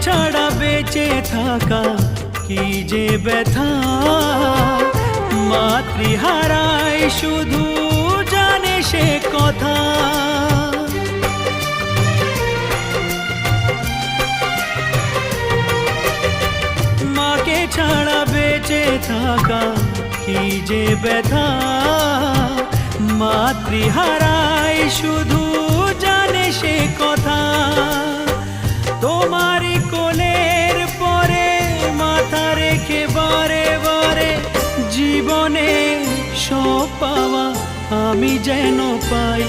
ছাড়া বেঁচে থাকা কি যে ব্যথা, মাতৃহারায় শুধু জানে সে কথা। মাকে ছাড়া বেঁচে থাকা কি যে ব্যথা, মাতৃহারায় শুধু জানে সে কথা। তোমারই কোলের পরে মাথা রেখে বারে বারে জীবনে সব পাওয়া আমি যেন পাই।